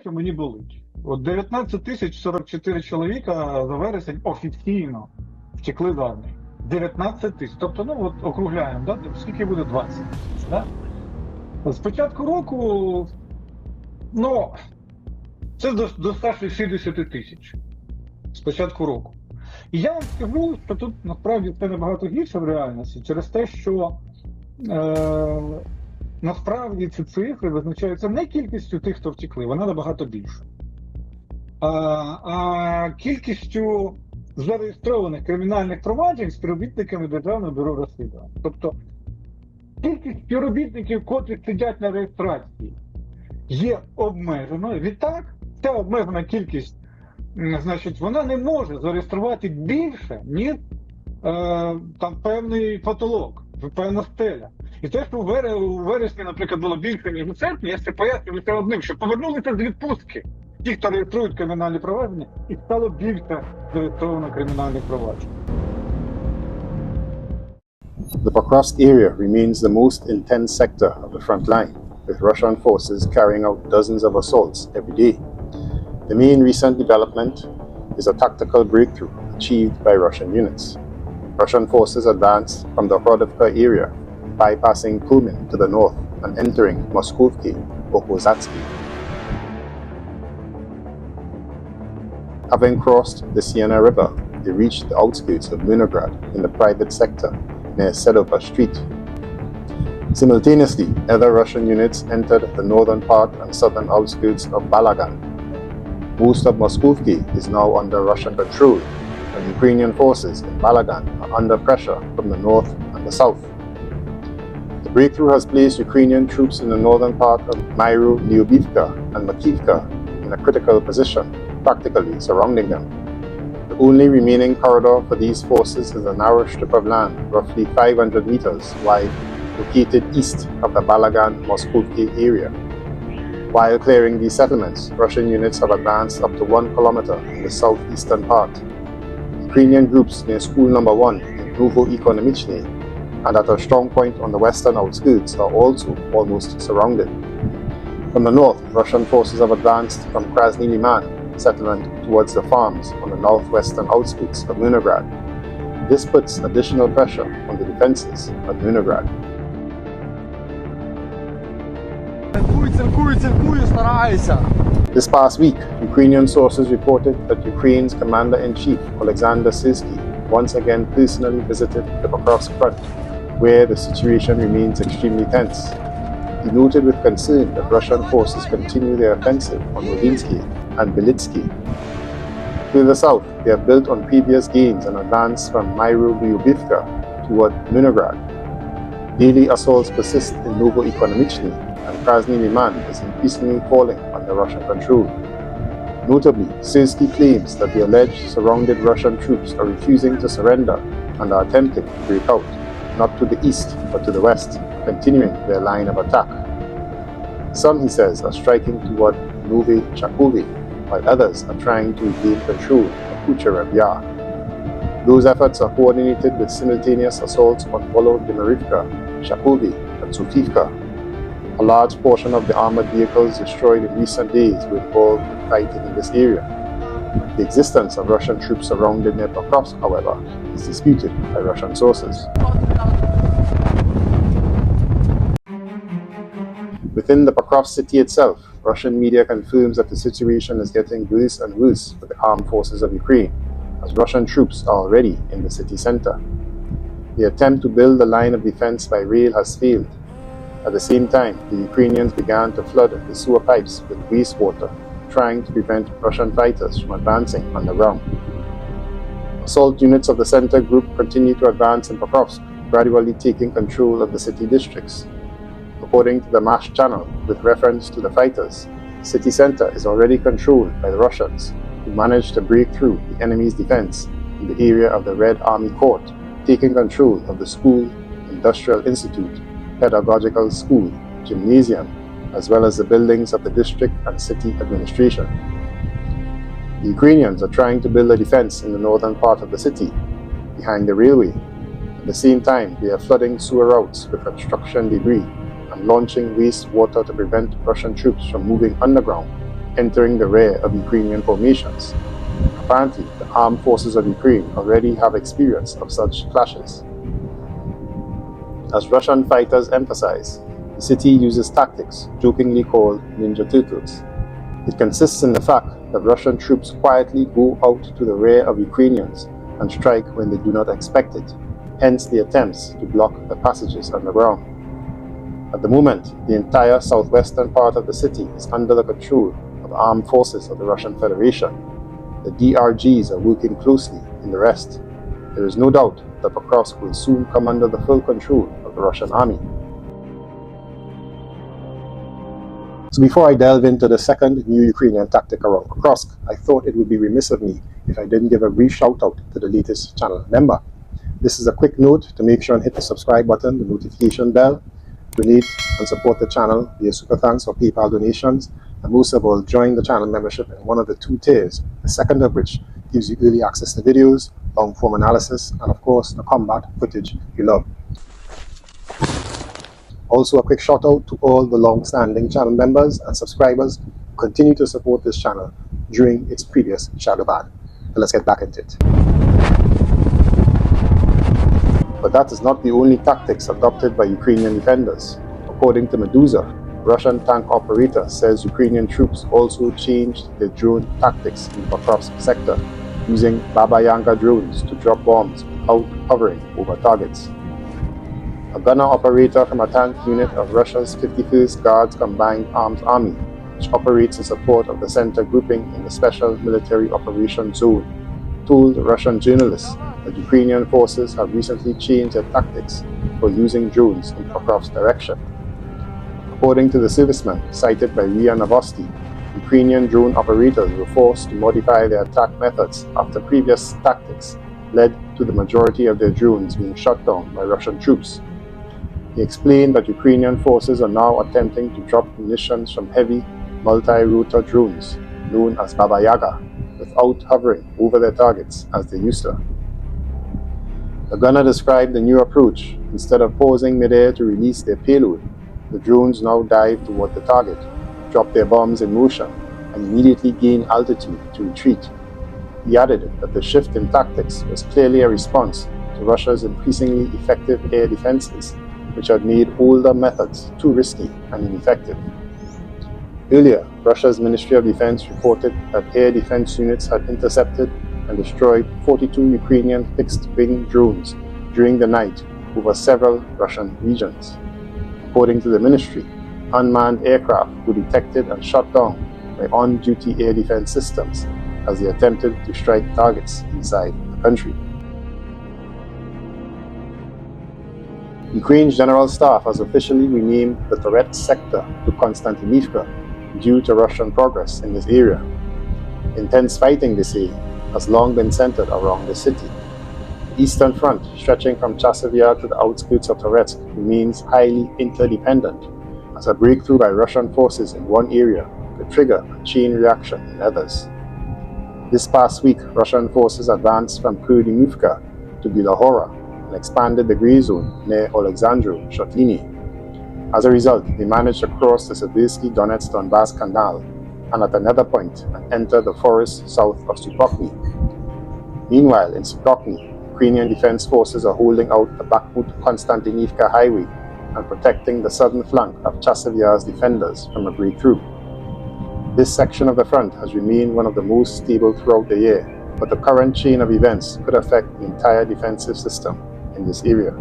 що мені болить. От 19 тисяч 44 чоловіка за вересень офіційно втекли з армії. 19 тисяч. Тобто, ну от округляємо, да? Тобто, скільки буде 20 тисяч. Да? З початку року, ну, це до 160 тисяч. З початку року. І я вам скажу, що тут насправді це набагато гірше в реальності через те, що насправді ці цифри визначаються не кількістю тих, хто втекли, вона набагато більша. А кількістю зареєстрованих кримінальних проваджень співробітниками Державного бюро розслідувань. Тобто кількість співробітників, котрі сидять на реєстрації, є обмеженою. Відтак, ця обмежена кількість, значить, вона не може зареєструвати більше, ніж там певний потолок, певна стеля. І те, що у вересні, наприклад, було більше, ніж у серпні, я це пояснюю лише одним, що повернулися з відпустки ті, хто реєструють кримінальні провадження, і стало більше зареєстровано кримінальних проваджень. The Pokrovsk area remains the most intense sector of the front line, with Russian forces carrying out dozens of assaults every day. The main recent development is a tactical breakthrough achieved by Russian units. Russian forces advanced from the Konstantinovka area, bypassing Pumin to the north and entering Moskovsky, POKROVSK. Having crossed the Siena River, they reached the outskirts of Leningrad in the private sector near Sedova Street. Simultaneously, other Russian units entered the northern part and southern outskirts of Balagan. Most of Moskovsky is now under Russian control, and Ukrainian forces in Balagan are under pressure from the north and the south. The breakthrough has placed Ukrainian troops in the northern part of Lyubivka and Makivka in a critical position, practically surrounding them. The only remaining corridor for these forces is a narrow strip of land, roughly 500 meters wide, located east of the Balagan-Moskovsky area. While clearing these settlements, Russian units have advanced up to 1 kilometer in the southeastern part. Ukrainian groups near School Number 1 in Novo-Ekonomichny and at a strong point on the western outskirts are also almost surrounded. From the north, Russian forces have advanced from Krasny Liman settlement towards the farms on the northwestern outskirts of Leningrad. This puts additional pressure on the defenses of Leningrad. This past week, Ukrainian sources reported that Ukraine's Commander-in-Chief, Alexander Syrsky, once again personally visited the Pokrovsk front, where the situation remains extremely tense. He noted with concern that Russian forces continue their offensive on Novinsky and Belitsky. Further south, they have built on previous gains and advanced from Lyubivka toward Leningrad. Daily assaults persist in Novo-Ekonomichny, and Krasny Liman is increasingly falling under Russian control. Notably, Syrsky claims that the alleged surrounded Russian troops are refusing to surrender and are attempting to break out, not to the east but to the west, continuing their line of attack. Some, he says, are striking toward Novi Chakovy, while others are trying to regain control of Kucherev Yar. Those efforts are coordinated with simultaneous assaults on Volodymyrivka, Chakovy, and Sofivka. A large portion of the armored vehicles destroyed in recent days were involved in fighting in this area. The existence of Russian troops surrounded near Pokrovsk, however, is disputed by Russian sources. Within the Pokrovsk city itself, Russian media confirms that the situation is getting worse and worse for the armed forces of Ukraine, as Russian troops are already in the city center. The attempt to build a line of defense by rail has failed. At the same time, the Ukrainians began to flood the sewer pipes with wastewater, trying to prevent Russian fighters from advancing underground. Assault units of the center group continue to advance in Pokrovsk, gradually taking control of the city districts. According to the MASH channel, with reference to the fighters, city center is already controlled by the Russians, who managed to break through the enemy's defense in the area of the Red Army Court, taking control of the school, industrial institute, pedagogical school, gymnasium, as well as the buildings of the district and city administration. The Ukrainians are trying to build a defense in the northern part of the city, behind the railway. At the same time, they are flooding sewer routes with construction debris and launching wastewater to prevent Russian troops from moving underground entering the rear of Ukrainian formations. Apparently, the armed forces of Ukraine already have experience of such clashes. As Russian fighters emphasize, the city uses tactics jokingly called Ninja Turtles. It consists in the fact that Russian troops quietly go out to the rear of Ukrainians and strike when they do not expect it, hence the attempts to block the passages underground. At the moment, the entire southwestern part of the city is under the control of armed forces of the Russian Federation. The DRGs are working closely in the rest. There is no doubt that Pokrovsk will soon come under the full control of the Russian army. So before I delve into the second new Ukrainian tactic around Pokrovsk, I thought it would be remiss of me if I didn't give a brief shout out to the latest channel member. This is a quick note to make sure and hit the subscribe button, the notification bell, donate and support the channel via super thanks or PayPal donations, and most of all, join the channel membership in one of the two tiers, the second of which gives you early access to videos, long-form analysis, and of course, the combat footage you love. Also, a quick shout out to all the long-standing channel members and subscribers who continue to support this channel during its previous shadow ban. But let's get back into it. But that is not the only tactics adopted by Ukrainian defenders. According to Medusa, Russian tank operator says Ukrainian troops also changed their drone tactics in the Pokrovsk sector, using Baba Yanga drones to drop bombs without hovering over targets. A gunner operator from a tank unit of Russia's 51st Guards Combined Arms Army, which operates in support of the center grouping in the Special Military Operations Zone, told Russian journalists that Ukrainian forces have recently changed their tactics for using drones in Pokrovsk's direction. According to the serviceman cited by RIA Novosti, Ukrainian drone operators were forced to modify their attack methods after previous tactics led to the majority of their drones being shot down by Russian troops. He explained that Ukrainian forces are now attempting to drop munitions from heavy, multi-rotor drones, known as Baba Yanga, without hovering over their targets as they used to. The gunner described the new approach. Instead of pausing midair to release their payload, the drones now dive toward the target, drop their bombs in motion, and immediately gain altitude to retreat. He added that the shift in tactics was clearly a response to Russia's increasingly effective air defenses, which had made older methods too risky and ineffective. Earlier, Russia's Ministry of Defense reported that air defense units had intercepted and destroyed 42 Ukrainian fixed-wing drones during the night over several Russian regions. According to the ministry, unmanned aircraft were detected and shot down by on-duty air defense systems as they attempted to strike targets inside the country. Ukraine's General Staff has officially renamed the Toretsk sector to Konstantinovka due to Russian progress in this area. Intense fighting, they say, has long been centered around the city. The Eastern Front, stretching from Chasiv Yar to the outskirts of Toretsk, remains highly interdependent, as a breakthrough by Russian forces in one area could trigger a chain reaction in others. This past week, Russian forces advanced from Konstantinovka to Bilahora and expanded the Grey Zone near Oleksandro Shotlini. As a result, they managed to cross the Seversky Donetsk-Donbass Canal and at another point enter the forest south of Sukhotny. Meanwhile, in Sukhotny, Ukrainian defense forces are holding out the Bakhmut-Konstantinovka highway and protecting the southern flank of Chasiv Yar's defenders from a breakthrough. This section of the front has remained one of the most stable throughout the year, but the current chain of events could affect the entire defensive system in this area.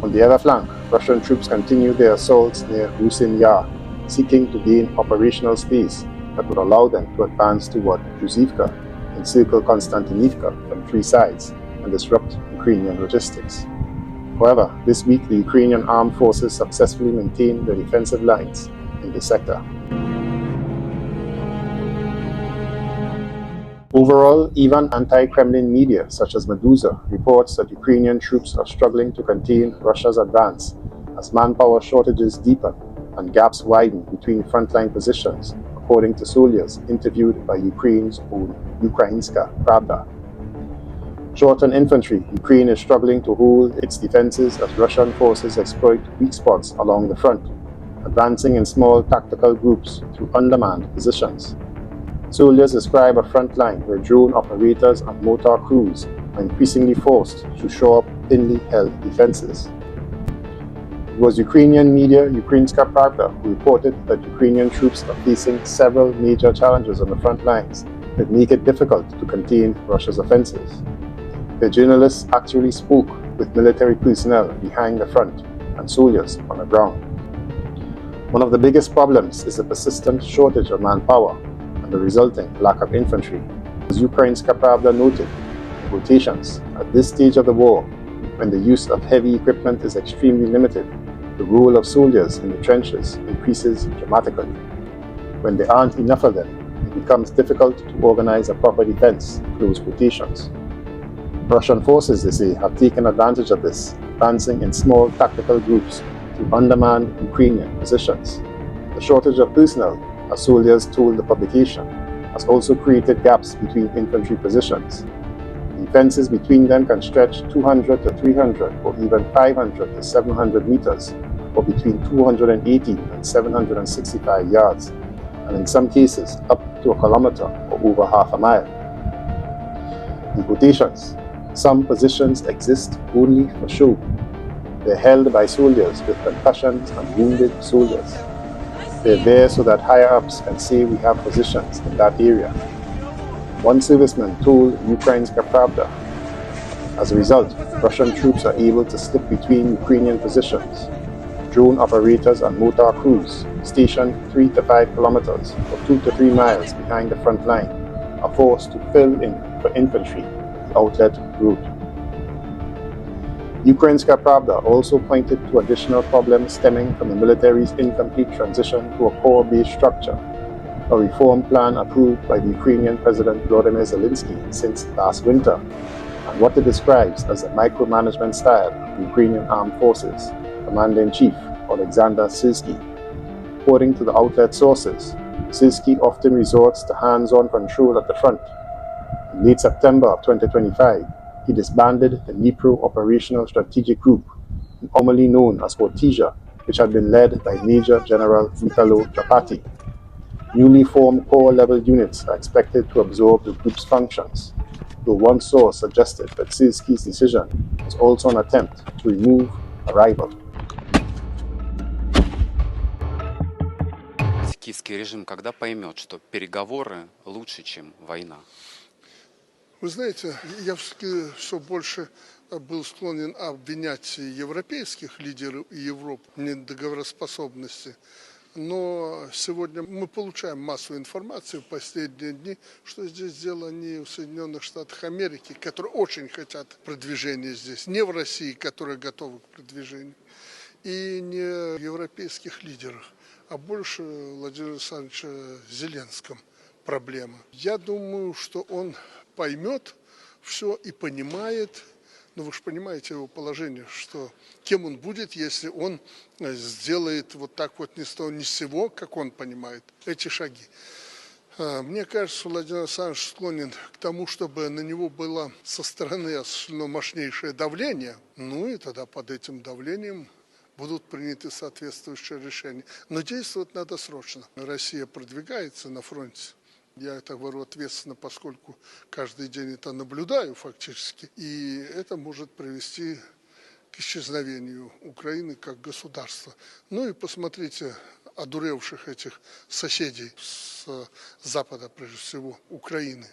On the other flank, Russian troops continue their assaults near Rusin Yar, seeking to gain operational space that would allow them to advance toward Druzhivka, encircle Konstantinovka from three sides, and disrupt Ukrainian logistics. However, this week the Ukrainian armed forces successfully maintained their defensive lines in the sector. Overall, even anti-Kremlin media such as Medusa reports that Ukrainian troops are struggling to contain Russia's advance as manpower shortages deepen and gaps widen between frontline positions, according to soldiers interviewed by Ukraine's own Ukrainska Pravda. Short on infantry, Ukraine is struggling to hold its defenses as Russian forces exploit weak spots along the front. advancing in small tactical groups through undermanned positions. Soldiers describe a front line where drone operators and mortar crews are increasingly forced to shore up thinly held defenses. It was Ukrainian media Ukrainska Pravda who reported that Ukrainian troops are facing several major challenges on the front lines that make it difficult to contain Russia's offensives. The journalists actually spoke with military personnel behind the front and soldiers on the ground. One of the biggest problems is the persistent shortage of manpower and the resulting lack of infantry. As Ukrainska Pravda noted, in quotations, at this stage of the war, when the use of heavy equipment is extremely limited, the role of soldiers in the trenches increases dramatically. When there aren't enough of them, it becomes difficult to organize a proper defense, close quotations. Russian forces, they say, have taken advantage of this, advancing in small tactical groups to undermine Ukrainian positions. The shortage of personnel, as soldiers told the publication, has also created gaps between infantry positions. Defenses between them can stretch 200 to 300 or even 500 to 700 meters, or between 280 and 765 yards, and in some cases up to a kilometer or over half a mile. In quotations, some positions exist only for show. They're held by soldiers with concussions and wounded soldiers. They're there so that higher-ups can say we have positions in that area. One serviceman told Ukrainska Pravda, as a result, Russian troops are able to slip between Ukrainian positions. Drone operators and mortar crews stationed 3 to 5 kilometers or 2 to 3 miles behind the front line are forced to fill in for infantry the outlet route. Ukrainska Pravda also pointed to additional problems stemming from the military's incomplete transition to a core-based structure, a reform plan approved by the Ukrainian President Volodymyr Zelensky since last winter, and what it describes as the micromanagement style of the Ukrainian Armed Forces, Commander-in-Chief Alexander Syrsky. According to the outlet sources, Syrsky often resorts to hands-on control at the front. In late September of 2025, he disbanded the Dnipro Operational Strategic Group, formerly known as Ortyzha, which had been led by Major General Mikhailo Drapati. Newly formed corps-level units are expected to absorb the group's functions, though one source suggested that Syrsky's decision was also an attempt to remove a rival. Киевский режим когда поймет, что переговоры лучше, чем война? Вы знаете, я все больше был склонен обвинять европейских лидеров и Европу в недоговороспособности. Но сегодня мы получаем массу информации в последние дни, что здесь дело не в Соединенных Штатах Америки, которые очень хотят продвижения здесь, не в России, которые готовы к продвижению, и не в европейских лидерах, а больше Владимира Александровича Зеленском проблема. Я думаю, что он поймет все и понимает, но вы же понимаете его положение, что кем он будет, если он сделает вот так вот ни с того ни с сего, как он понимает, эти шаги. Мне кажется, Владимир Александрович склонен к тому, чтобы на него было со стороны осуществлено мощнейшее давление, ну и тогда под этим давлением будут приняты соответствующие решения. Но действовать надо срочно. Россия продвигается на фронте. Я это говорю ответственно, поскольку каждый день это наблюдаю фактически. И это может привести к исчезновению Украины как государства. Ну и посмотрите одуревших этих соседей с запада, прежде всего, Украины.